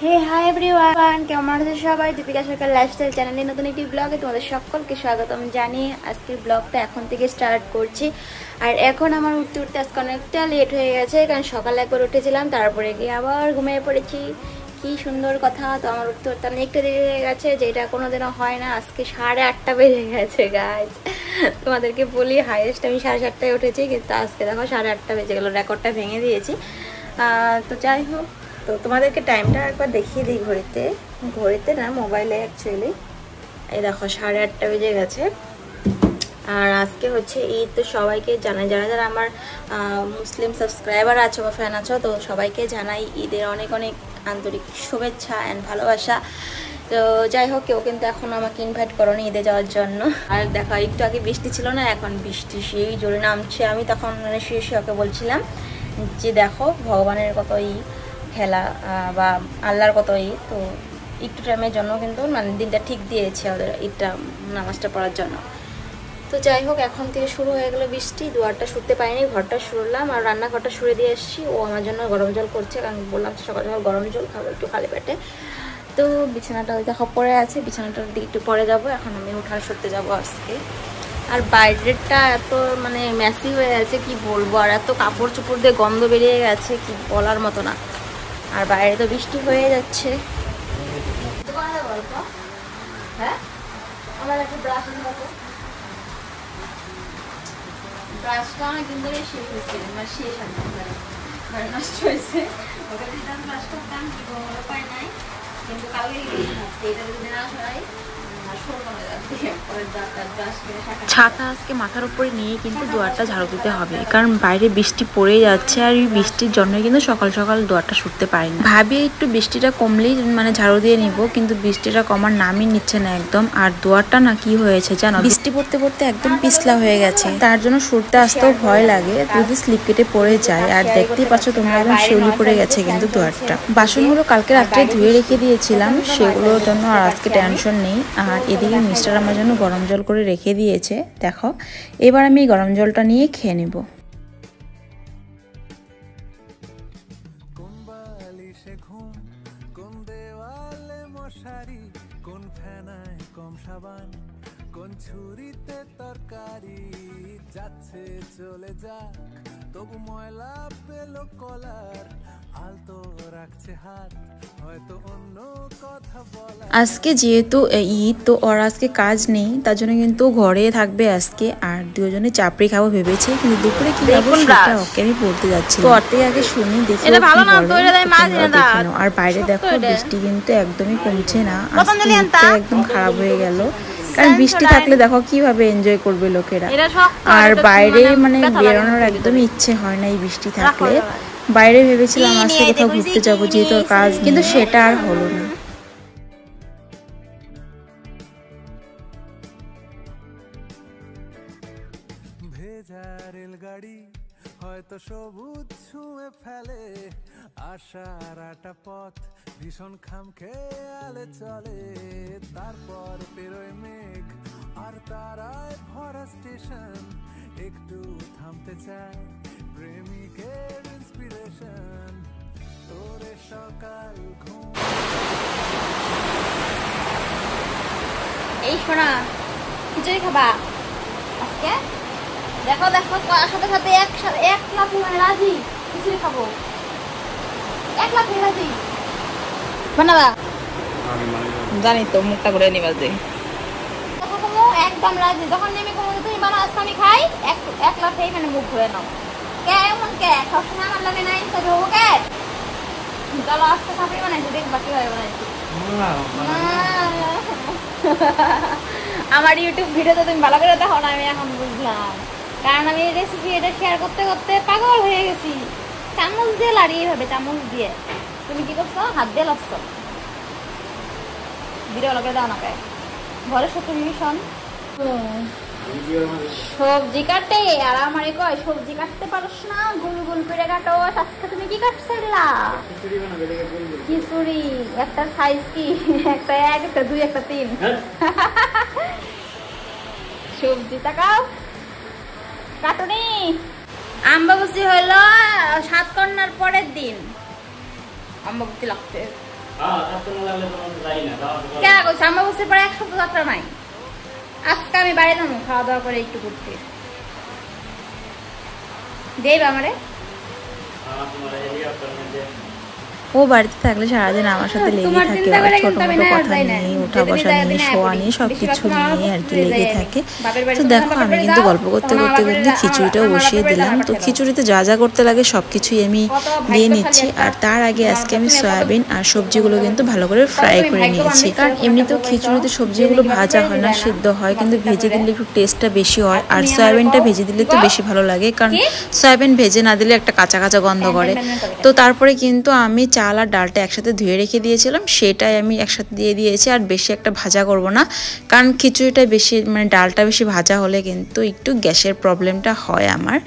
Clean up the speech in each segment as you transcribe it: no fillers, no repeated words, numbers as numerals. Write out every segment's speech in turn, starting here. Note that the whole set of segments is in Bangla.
হে হাই এভরিওয়ান, কেমন আছো সবাই? দীপিকা সরকার লাইফস্টাইল চ্যানেলে নতুন একটি ব্লগে তোমাদের সকলকে স্বাগতম জানিয়ে আজকের ব্লগটা এখন থেকে স্টার্ট করছি। আর এখন আমার উঠতে উঠতে আজকে অনেকটা লেট হয়ে গেছে, কারণ সকালে একবার উঠেছিলাম, তারপরে গিয়ে আবার ঘুমিয়ে পড়েছি। কি সুন্দর কথা। তো আমার উঠতে উঠতে অনেকটা দেরি হয়ে গেছে, যেটা কোনোদিনও হয় না। আজকে 8:30 বেজে গেছে গাইজ। তোমাদেরকে বলি হাইয়েস্ট আমি 7:30টায় উঠেছি, কিন্তু আজকে দেখো 8:30 বেজে গেলো, রেকর্ডটা ভেঙে দিয়েছি। তো যাই হোক, তো তোমাদেরকে টাইমটা একবার দেখিয়ে দিই। ঘড়িতে না, মোবাইলে অ্যাকচুয়ালি। এই দেখো 8:30 বেজে গেছে। আর আজকে হচ্ছে ঈদ, তো সবাইকে জানাই, যারা যারা আমার মুসলিম সাবস্ক্রাইবার আছো বা ফ্যান আছো, তো সবাইকে জানাই ঈদের অনেক অনেক আন্তরিক শুভেচ্ছা অ্যান্ড ভালোবাসা। তো যাই হোক, কেউ কিন্তু এখন আমাকে ইনভাইট করোনি ঈদে যাওয়ার জন্য। আর দেখো, একটু আগে বৃষ্টি ছিল না, এখন বৃষ্টি সেই জোরে নামছে। আমি তখন মানে শুয়ে ওকে বলছিলাম যে দেখো ভগবানের কত খেলা বা আল্লাহর কত তো একটু টাইমের জন্য কিন্তু মানে দিনটা ঠিক দিয়েছে ওদের, ঈদটা নামাজটা পড়ার জন্য। তো যাই হোক, এখন থেকে শুরু হয়ে গেলো বৃষ্টি। দুয়ারটা শুরতে পারিনি, ঘরটা শুরলাম আর রান্নাঘরটা শুরে দিয়ে এসেছি। ও আমার জন্য গরম জল করছে, কারণ বললাম সকাল সকাল গরম জল খাবো একটু খালি পেটে। তো বিছানাটা ওই দেখো পরে আছে, বিছানাটার দিকে একটু পরে যাবো। এখন আমি উঠান শুতে যাবো আজকে। আর বাইরেটা এত মানে মেসি হয়ে আছে কি বলবো, আর এত কাপড় চোপড় দিয়ে গন্ধ বেরিয়ে গেছে কি বলার মতো না। আর বাইরে তো বৃষ্টি হয়ে যাচ্ছে। হ্যাঁ, আমার একটা ব্রাশ ব্রাশটা অনেকদিন ধরে শেষ হয়েছে, মানে শেষ আর নষ্ট হয়েছে। ওটা যদি আমি ব্রাশ করতাম উপায় নাই, কিন্তু কালকে এটা যদি না সরাই ছাতা আজকে মাথার উপরে নিয়ে কিন্তু দুয়ারটা ঝাড়ু দিতে হবে, কারণ বাইরে বৃষ্টি পড়েই যাচ্ছে। আর এই বৃষ্টির জন্য কিন্তু সকাল সকাল দুয়ারটা শুটতে পারি না। ভাবি একটু বৃষ্টিটা কমলেই মানে ঝাড়ু দিয়ে নিব, কিন্তু বৃষ্টিটা কমার নামই নিচ্ছে না একদম। আর দুয়ারটা না কি হয়েছে জানো, বৃষ্টি পড়তে পড়তে একদম পিছলা হয়ে গেছে, তার জন্য শুটতে আসতেও ভয় লাগে, যদি স্লিপ কেটে পড়ে যায়। আর দেখতেই পাচ্ছ তোমরা, একদম শিউলি পড়ে গেছে কিন্তু দুয়ারটা। বাসনগুলো কালকে রাত্রে ধুয়ে রেখে দিয়েছিলাম, সেগুলোর জন্য আর আজকে টেনশন নেই। আর এদিকে মিস্টার আমার জন্য গরম জল করে রেখে দিয়েছে। দেখো, এবার আমি গরম জলটা নিয়ে খেয়ে নেব। কোন ছুরিতে তরকারি যাচ্ছে চলে যাক, তবু ময়লা পেলো কলার, আলতো রাখছে হাত, হয়তো অন্য কথা বলা। আজকে যেহেতু ঈদ, তো ওর আজকে কাজ নেই, তার জন্য কিন্তু ঘরে থাকবে আজকে। আর দুজনে চাপড়ি খাবো ভেবেছে, কিন্তু দুপুরে কি খাবো সেটা ওকে আমি বলতে যাচ্ছি। তো ওর থেকে আগে শুনি, দেখি দেখো। আর বাইরে দেখো বৃষ্টি কিন্তু একদমই কমছে না, আজকে একদম খারাপ হয়ে গেল। কারণ বৃষ্টি থাকলে দেখো কিভাবে এনজয় করবে লোকেরা। আর বাইরে মানে বেরোনোর একদমই ইচ্ছে হয় না এই বৃষ্টি থাকলে। বাইরে ভেবেছিলাম আজকে কোথাও ঘুরতে যাবো, যেহেতু কাজ, কিন্তু সেটা আর হলো না। ভেজা রেলগাড়ি হয়তো সবুজ ছুঁয়ে ফেলে, আশার একটা পথ ভীষণ খামখেয়ালে চলে। তারপর পেরোয় মেঘ আর তারায় ভরা স্টেশন, একটু থামতে চায় প্রেমিকের ইন্সপিরেশন। তোরে সকাল ঘুম এই শোনা, খিচুড়ি খাবা আজকে? দেখো দেখো, সাথে সাথে এক লাখ রাজি, খিচুড়ি খাবো, 1 লাখ রাজি বানাবা। জানি তো, মুখটা করে নিবা যে একদম রাজি। যখন নেমে কোনো তুমি বানা, আজকে আমি খাই 1 লাখ, এখানে মুখ ঘুরে নাও। কে এমন কে সবসময় আমার লাগে নাই, তো হবো কে? চলো আজকে খাবি বানাইছি, দেখবা কিভাবে বানাইছি। আমার ইউটিউব ভিডিও তো তুমি ভালো করে দেখো না, আমি এখন বুঝলাম। কারণ আমি এই রেসিপি এটা শেয়ার করতে করতে পাগল হয়ে গেছি। চামচ দিয়ে লাড়িয়ে হবে, চামচ দিয়ে। তুমি কি করছো? হাত দিয়ে লাগছো। ভিডিও ভালো করে দাও না, ঘরে সত্যি মিশন সবজি কাটে। আর আমারে কয় সবজি কাটতে পারোস না, গোল গোল করে কাটো। আজকে তুমি কি কাটছিলা? খিচুড়ি। একটা সাইজ কি? একটা 1, একটা 2, একটা 3। সবজি তাকাও, কাটুনি। আমবাবুসি হলো 7 কন্যার পরের দিন। অম্বাবতী লাগছে কে কইছে অম্বাবতীর পরে 1 সপ্তাহ যাত্রা নাই। আজকে আমি বাইরে যাবো খাওয়া দাওয়া করে একটু ঘুরতে। দেব আমারে ও বাড়িতে থাকলে সারাদিন আমার সাথে লেগে থাকে, আর ছোট মোটো কথা নিয়ে ওঠা বসা নিয়ে শোয়া নিয়ে সবকিছু নিয়ে আর কি লেগে থাকে। তো দেখো আমি কিন্তু গল্প করতে করতে কিন্তু খিচুড়িটাও বসিয়ে দিলাম। তো খিচুড়িতে যা যা করতে লাগে সবকিছুই আমি দিয়ে নিচ্ছি। আর তার আগে আজকে আমি সয়াবিন আর সবজিগুলো কিন্তু ভালো করে ফ্রাই করে নিয়েছি, কারণ এমনিতেও খিচুড়িতে সবজিগুলো ভাজা হয় না, সিদ্ধ হয়, কিন্তু ভেজে দিলে একটু টেস্টটা বেশি হয়। আর সয়াবিনটা ভেজে দিলে তো বেশি ভালো লাগে, কারণ সয়াবিন ভেজে না দিলে একটা কাঁচা কাঁচা গন্ধ করে। তো তারপরে কিন্তু আমি চাল আর ডালটা একসাথে ধুয়ে রেখে দিয়েছিলাম, সেটাই আমি একসাথে দিয়ে দিয়েছি। আর বেশি একটা ভাজা করব না, কারণ খিচুড়িটা বেশি মানে ডালটা বেশি ভাজা হলে কিন্তু একটু গ্যাসের প্রবলেমটা হয় আমার।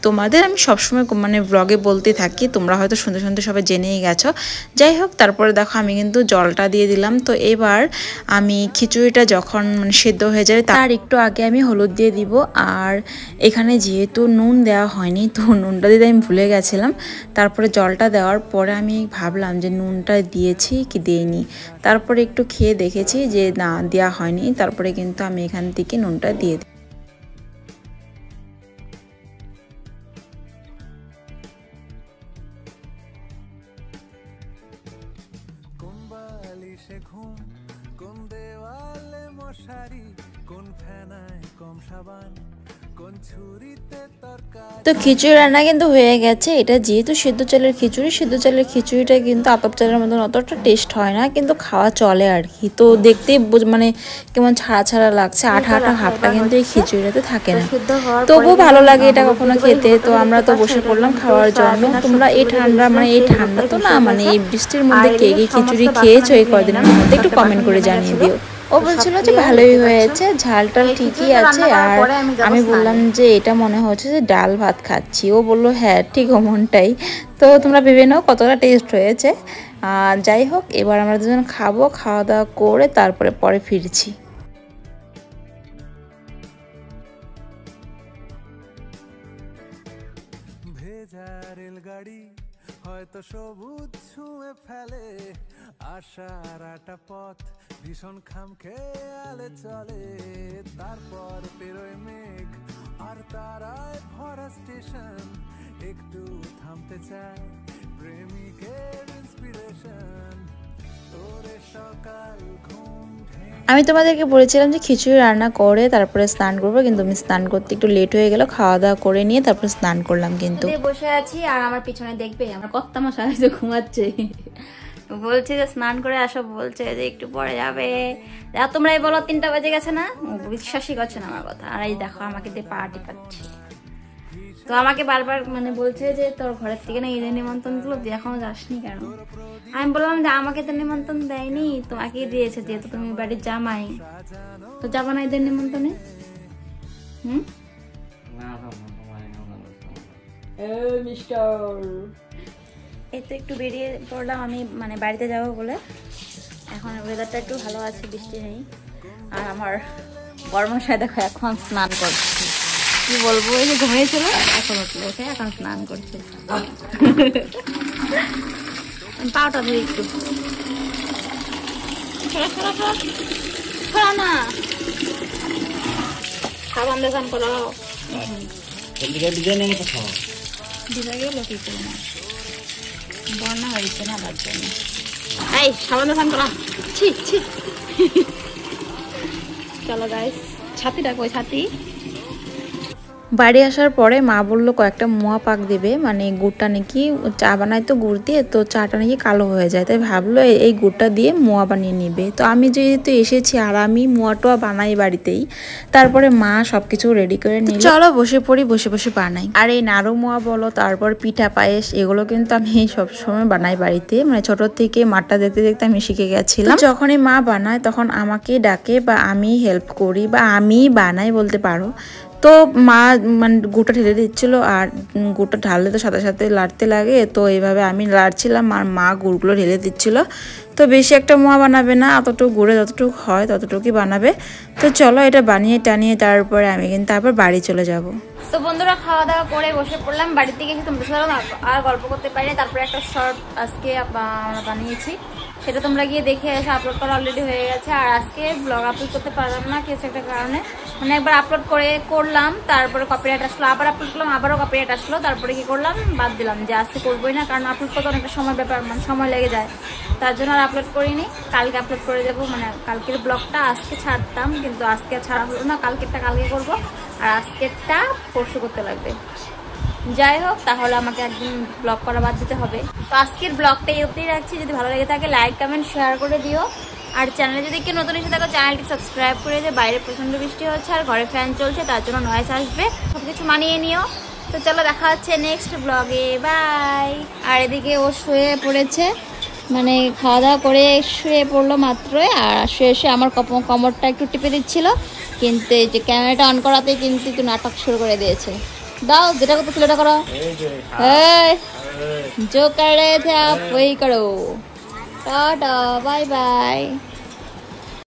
তোমাদের আমি সবসময় মানে ব্লগে বলতে থাকি, তোমরা হয়তো শুনতে শুনতে সবাই জেনেই গেছো। যাই হোক, তারপরে দেখো আমি কিন্তু জলটা দিয়ে দিলাম। তো এবার আমি খিচুড়িটা যখন মানে সেদ্ধ হয়ে যাবে তার একটু আগে আমি হলুদ দিয়ে দিব। আর এখানে যেহেতু নুন দেওয়া হয়নি, তো নুনটা দিতে আমি ভুলে গেছিলাম। তারপরে জলটা দেওয়ার পরে আমি ভাবলাম যে নুনটা দিয়েছি কি দিইনি, তারপরে একটু খেয়ে দেখেছি যে না দেওয়া হয়নি। তারপরে কিন্তু আমি এখান থেকে নুনটা দিয়ে দিই। কোন বালিশে ঘুম, কোন দেওয়ালে মশারি, কোন ফেনায় কম সাবান, কোন ছুরিতে তরকারি। তো খিচুড়ি রান্না কিন্তু হয়ে গেছে। এটা যেহেতু সিদ্ধ চালের খিচুড়ি, সিদ্ধ চালের খিচুড়িটা কিন্তু আতপ চালের মতন অতটা টেস্ট হয় না, কিন্তু খাওয়া চলে আর কি। তো দেখতেই মানে কেমন ছাড়া ছাড়া লাগছে, আঠা আঠা ভাবটা কিন্তু এই খিচুড়িটাতে থাকে না, তবুও ভালো লাগে এটা কখনো খেতে। তো আমরা তো বসে পড়লাম খাওয়ার জন্য। তোমরা এই ঠান্ডা মানে এই ঠান্ডা তো না, মানে এই বৃষ্টির মধ্যে কে কে খিচুড়ি খেয়েছো এই কদিনের মধ্যে একটু কমেন্ট করে জানিয়ে দিও। ও বলছিল যে ভালোই হয়েছে, ঝালটা ঠিকই আছে। আর আমি বললাম যে এটা মনে হচ্ছে যে ডাল ভাত খাচ্ছি। ও বললো হ্যাঁ ঠিক অমনটাই। তো তোমরা ভেবে নাও কতটা টেস্ট হয়েছে। যাই হোক, এবার আমরা দুজন খাবো, খাওয়া দাওয়া করে তারপরে পরে ফিরছি। ভেজা রেলগাড়ি হয়তো সবুজ ছুঁয়ে ফেলে, আশার একটা পথ ভীষণ খামখেয়ালে চলে। তারপর পেরোয় মেঘ আর তারায় ভরা স্টেশন, একটু থামতে চায় প্রেমিকের ইন্সপিরেশন। তোরে সকাল ঘুম আমি তোমাদেরকে বলেছিলাম যে খিচুড়ি রান্না করে তারপরে স্নান করবো, কিন্তু আমি স্নান করতে একটু লেট হয়ে গেল। খাওয়া দাওয়া করে নিয়ে তারপরে স্নান করলাম। কিন্তু বসে আছি আর আমার পিছনে দেখবে আমার কর্তা মশাই যে ঘুমাচ্ছে, বলছে যে স্নান করে আসো, বলছে যে একটু পরে যাবে। তোমরা এই বলো 3টা বাজে গেছে না, বিশ্বাসই করছে না আমার কথা। আর এই দেখো আমাকে দিয়ে পার্টি পাচ্ছে। তো আমাকে বারবার মানে বলছে যে তোর ঘরের থেকে না ঈদের নিমন্ত্রণ দিলো, তুই এখনো যাসনি কেন? আমি বললাম যে আমাকে তো নিমন্ত্রণ দেয়নি, তোমাকেই দিয়েছে, যেহেতু তুমি বাড়ির জামাই, তো যাবা না ঈদের নিমন্ত্রণে? এই তো একটু বেরিয়ে পড়লাম আমি, মানে বাড়িতে যাবো বলে। এখন ওয়েদারটা একটু ভালো আছে, বৃষ্টি নেই। আর আমার বর্মশাই দেখো এখন স্নান করছে। কি বলবো, এই যে ঘুমিয়েছিল এখন উঠলো, ওঠে এখন স্নান করছে। পাওটা ধরে একটু না সাবান দোকান করো, ভিজে গেল কি করে না, বন্যা হয়েছে না তার জন্য। এই সাবান দোকান করো, ছি ছি। চলো গাইস, ছাতিটা কই ছাতি? বাড়ি আসার পরে মা বললো কয়েকটা মোয়া পাক দেবে, মানে গুড়টা নাকি চা বানায় তো গুড় দিয়ে, তো চাটা নাকি কালো হয়ে যায়, তাই ভাবলো এই গুড়টা দিয়ে মোয়া বানিয়ে নিবে। তো আমি যেহেতু এসেছি আর আমি মোয়াটোয়া বানাই বাড়িতেই, তারপরে মা সবকিছু রেডি করে নিল। চলো বসে পড়ি, বসে বসে বানাই। আর এই নাড়ু মোয়া বলো, তারপর পিঠা পায়েস, এগুলো কিন্তু আমি সবসময় বানাই বাড়িতে, মানে ছোট থেকে মাটা দেখতে দেখতে আমি শিখে গেছিলাম। যখনই মা বানায় তখন আমাকে ডাকে বা আমি হেল্প করি বা আমি বানাই বলতে পারো। তো মা মানে গুঁটা ঢেলে দিচ্ছিলো, আর গুঁটা ঢাললে তো সাথে সাথে লাড়তে লাগে, তো এইভাবে আমি লাড়ছিলাম আর মা গুড়গুলো ঢেলে দিচ্ছিলো। তো বেশি একটা মোয়া বানাবে না, অতটুকু গুঁড়ে যতটুকু হয় ততটুকুই বানাবে। তো চলো এটা বানিয়ে টানিয়ে তারপরে আমি কিন্তু তারপর বাড়ি চলে যাব। তো বন্ধুরা খাওয়া দাওয়া করে বসে পড়লাম, বাড়ির থেকে এসে তোমাদের সাথে আর গল্প করতে পারি। তারপরে একটা শর্ট আজকে বানিয়েছি, সেটা তোমরা গিয়ে দেখে এসে আপলোড করা অলরেডি হয়ে গেছে। আর আজকে ব্লগ আপলোড করতে পারলাম না কিছু একটা কারণে, মানে একবার আপলোড করলাম, তারপরে কপিরাইট আসলো, আবার আপলোড করলাম, আবারও কপিরাইট আসলো, তারপরে কি করলাম বাদ দিলাম যে আজকে করবোই না, কারণ আপলোড করতে অনেকটা সময় ব্যাপার, মানে সময় লেগে যায়, তার জন্য আর আপলোড করিনি। কালকে আপলোড করে দেবো, মানে কালকের ব্লগটা আজকে ছাড়তাম, কিন্তু আজকে ছাড়া হলো না, কালকেরটা কালকে করবো আর আজকেরটা পরশু করতে লাগবে। যাই হোক, তাহলে আমাকে একদিন ব্লগ করা বাদ দিতে হবে। তো আজকের ব্লগটা এই অবধি রাখছি, যদি ভালো লেগে থাকে লাইক কমেন্ট শেয়ার করে দিও, আর চ্যানেলে যদি কেউ নতুন এসে থাকো চ্যানেলটি সাবস্ক্রাইব করে দিও। বাইরে প্রচণ্ড বৃষ্টি হচ্ছে আর ঘরে ফ্যান চলছে, তার জন্য নয়েজ আসবে, সব কিছু মানিয়ে নিও। তো চলো দেখা হচ্ছে নেক্সট ব্লগে, বাই। আর এদিকে ও শুয়ে পড়েছে, মানে খাওয়া দাওয়া করে শুয়ে পড়লো মাত্রই, আর শুয়ে শুয়ে আমার কোমরটা একটু টিপে দিচ্ছিল, কিন্তু এই যে ক্যামেরাটা অন করাতে কিন্তু একটু নাটক শুরু করে দিয়েছে। দাও, যেটা করতেছিল ওটা করো, जो कर रहे थे आप वही करो। Tata, bye bye.